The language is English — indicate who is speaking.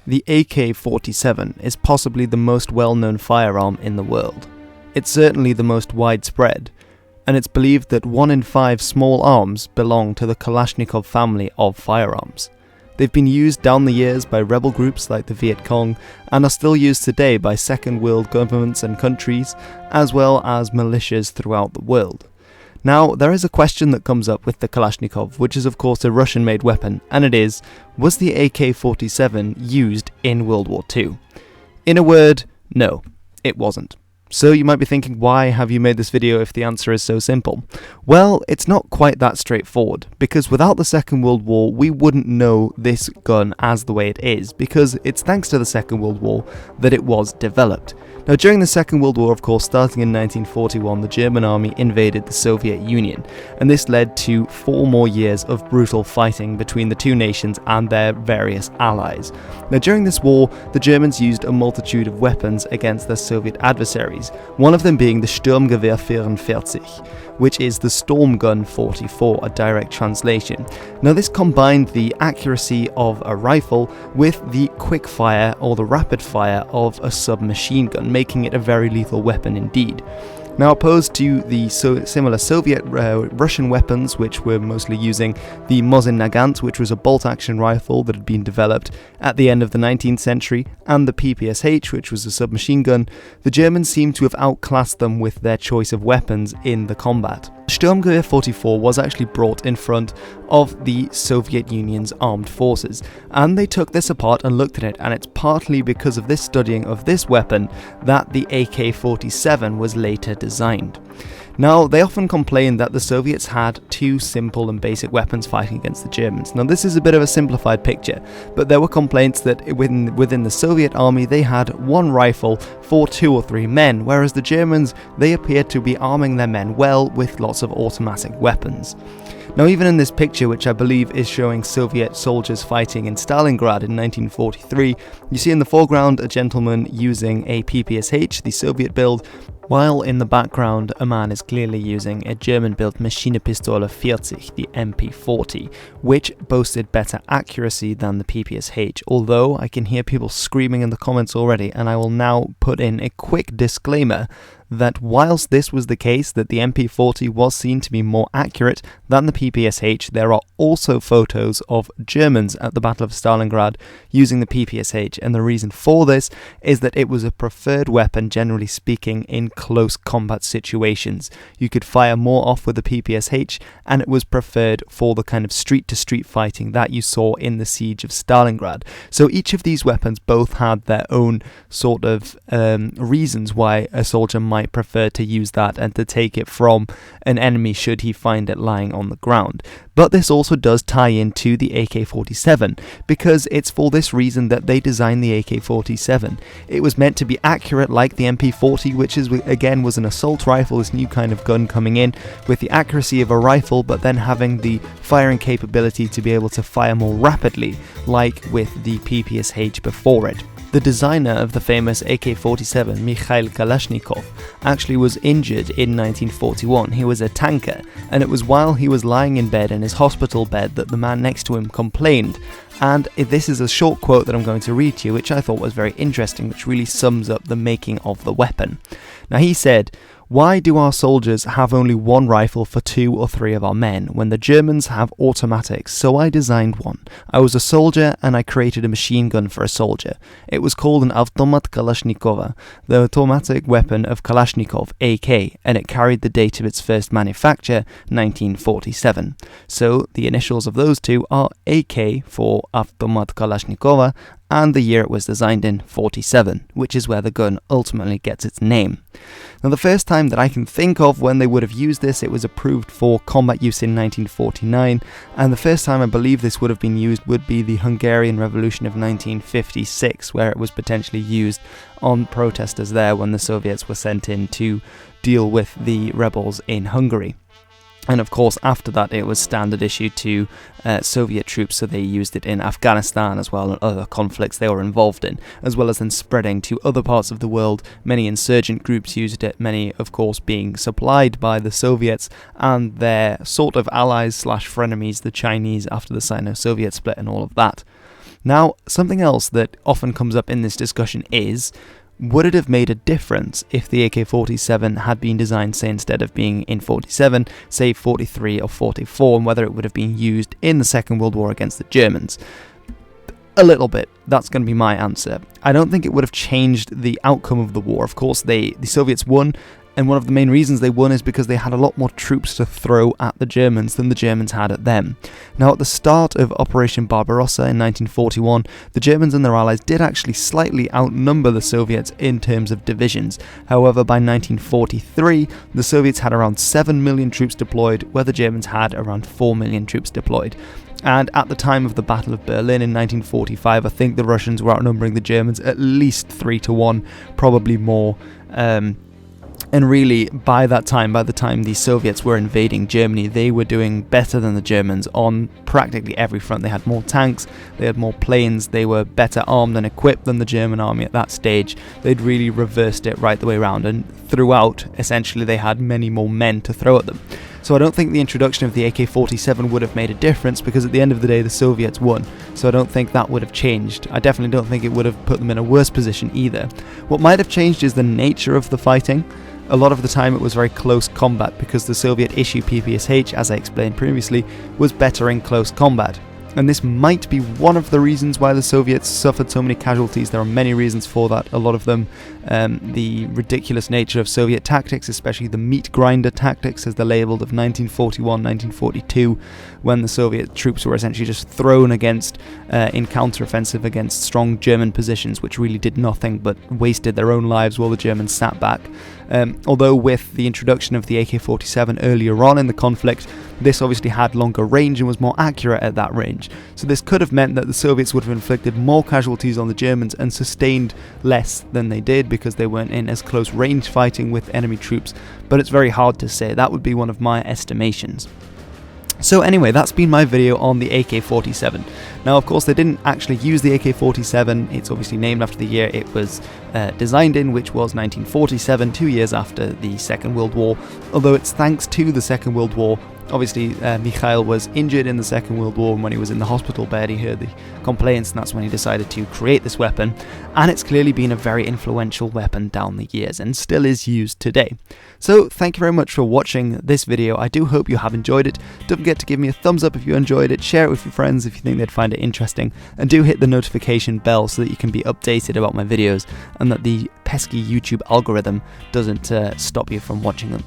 Speaker 1: The AK-47 is possibly the most well-known firearm in the world. It's certainly the most widespread, and it's believed that 1 in 5 small arms belong to the Kalashnikov family of firearms. They've been used down the years by rebel groups like the Viet Cong and are still used today by second world governments and countries, as well as militias throughout the world. Now, there is a question that comes up with the Kalashnikov, which is of course a Russian-made weapon, and it is, was the AK-47 used in World War II? In a word, no, it wasn't. So you might be thinking, why have you made this video if the answer is so simple? Well, it's not quite that straightforward, because without the Second World War, we wouldn't know this gun as the way it is, because it's thanks to the Second World War that it was developed. Now, during the Second World War, of course, starting in 1941, the German army invaded the Soviet Union, and this led to 4 more years of brutal fighting between the two nations and their various allies. Now, during this war, the Germans used a multitude of weapons against their Soviet adversaries, one of them being the Sturmgewehr 44, which is the Storm Gun 44, a direct translation. Now, this combined the accuracy of a rifle with the quick fire or the rapid fire of a submachine gun, making it a very lethal weapon indeed. Now, opposed to the similar Soviet Russian weapons, which were mostly using the Mosin Nagant, which was a bolt-action rifle that had been developed at the end of the 19th century, and the PPSH, which was a submachine gun, the Germans seem to have outclassed them with their choice of weapons in the combat. Sturmgewehr 44 was actually brought in front of the Soviet Union's armed forces, and they took this apart and looked at it, and it's partly because of this studying of this weapon that the AK-47 was later designed. Now, they often complained that the Soviets had 2 simple and basic weapons fighting against the Germans. Now, this is a bit of a simplified picture, but there were complaints that within the Soviet army they had 1 rifle for 2 or 3 men, whereas the Germans, they appeared to be arming their men well with lots of automatic weapons. Now, even in this picture, which I believe is showing Soviet soldiers fighting in Stalingrad in 1943, you see in the foreground a gentleman using a PPSH, the Soviet build, while in the background a man is clearly using a German-built Maschinenpistole 40, the MP40, which boasted better accuracy than the PPSH, although I can hear people screaming in the comments already, and I will now put in a quick disclaimer that whilst this was the case, that the MP40 was seen to be more accurate than the PPSH, there are also photos of Germans at the Battle of Stalingrad using the PPSH, and the reason for this is that it was a preferred weapon, generally speaking, in close combat situations. You could fire more off with the PPSH, and it was preferred for the kind of street-to-street fighting that you saw in the siege of Stalingrad. So each of these weapons both had their own sort of reasons why a soldier might prefer to use that and to take it from an enemy should he find it lying on the ground. But this also does tie into the AK-47, because it's for this reason that they designed the AK-47. It was meant to be accurate like the MP40, which is again was an assault rifle, this new kind of gun coming in with the accuracy of a rifle, but then having the firing capability to be able to fire more rapidly, like with the PPSH before it. The designer of the famous AK-47, Mikhail Kalashnikov, actually was injured in 1941. He was a tanker, and it was while he was lying in bed in his hospital bed that the man next to him complained. And this is a short quote that I'm going to read to you, which I thought was very interesting, which really sums up the making of the weapon. Now, he said, "Why do our soldiers have only 1 rifle for 2 or 3 of our men, when the Germans have automatics? So I designed one. I was a soldier, and I created a machine gun for a soldier. It was called an Automat Kalashnikova, the automatic weapon of Kalashnikov, AK, and it carried the date of its first manufacture, 1947. So the initials of those 2 are AK for Automat Kalashnikova, and the year it was designed in, 47, which is where the gun ultimately gets its name. Now, the first time that I can think of when they would have used this, it was approved for combat use in 1949, and the first time I believe this would have been used would be the Hungarian Revolution of 1956, where it was potentially used on protesters there when the Soviets were sent in to deal with the rebels in Hungary. And of course, after that, it was standard issue to Soviet troops, so they used it in Afghanistan as well and other conflicts they were involved in, as well as then spreading to other parts of the world. Many insurgent groups used it, many, of course, being supplied by the Soviets and their sort of allies slash frenemies, the Chinese, after the Sino-Soviet split and all of that. Now, something else that often comes up in this discussion is, would it have made a difference if the AK-47 had been designed, say, instead of being in 47, say 43 or 44, and whether it would have been used in the Second World War against the Germans? A little bit. That's going to be my answer. I don't think it would have changed the outcome of the war. Of course, the Soviets won, and one of the main reasons they won is because they had a lot more troops to throw at the Germans than the Germans had at them. Now, at the start of Operation Barbarossa in 1941, the Germans and their allies did actually slightly outnumber the Soviets in terms of divisions. However, by 1943, the Soviets had around 7 million troops deployed, where the Germans had around 4 million troops deployed. And at the time of the Battle of Berlin in 1945, I think the Russians were outnumbering the Germans at least 3-1, probably more. And really, by the time the Soviets were invading Germany, they were doing better than the Germans on practically every front. They had more tanks, they had more planes, they were better armed and equipped than the German army at that stage. They'd really reversed it right the way around, and throughout, essentially, they had many more men to throw at them. So I don't think the introduction of the AK-47 would have made a difference, because at the end of the day, the Soviets won. So I don't think that would have changed. I definitely don't think it would have put them in a worse position either. What might have changed is the nature of the fighting. A lot of the time it was very close combat, because the Soviet issue PPSH, as I explained previously, was better in close combat. And this might be one of the reasons why the Soviets suffered so many casualties. There are many reasons for that. A lot of them, the ridiculous nature of Soviet tactics, especially the meat grinder tactics, as they're labelled, of 1941, 1942, when the Soviet troops were essentially just thrown against, in counter-offensive against strong German positions, which really did nothing but wasted their own lives while the Germans sat back. Although with the introduction of the AK-47 earlier on in the conflict, this obviously had longer range and was more accurate at that range. So this could have meant that the Soviets would have inflicted more casualties on the Germans and sustained less than they did, because they weren't in as close range fighting with enemy troops. But it's very hard to say. That would be one of my estimations. So anyway, that's been my video on the AK-47. Now, of course, they didn't actually use the AK-47. It's obviously named after the year it was designed in, which was 1947, 2 years after the Second World War. Although it's thanks to the Second World War. Obviously, Mikhail was injured in the Second World War, and when he was in the hospital bed, he heard the complaints, and that's when he decided to create this weapon. And it's clearly been a very influential weapon down the years, and still is used today. So, thank you very much for watching this video. I do hope you have enjoyed it. Don't forget to give me a thumbs up if you enjoyed it, share it with your friends if you think they'd find it interesting, and do hit the notification bell so that you can be updated about my videos, and that the pesky YouTube algorithm doesn't stop you from watching them.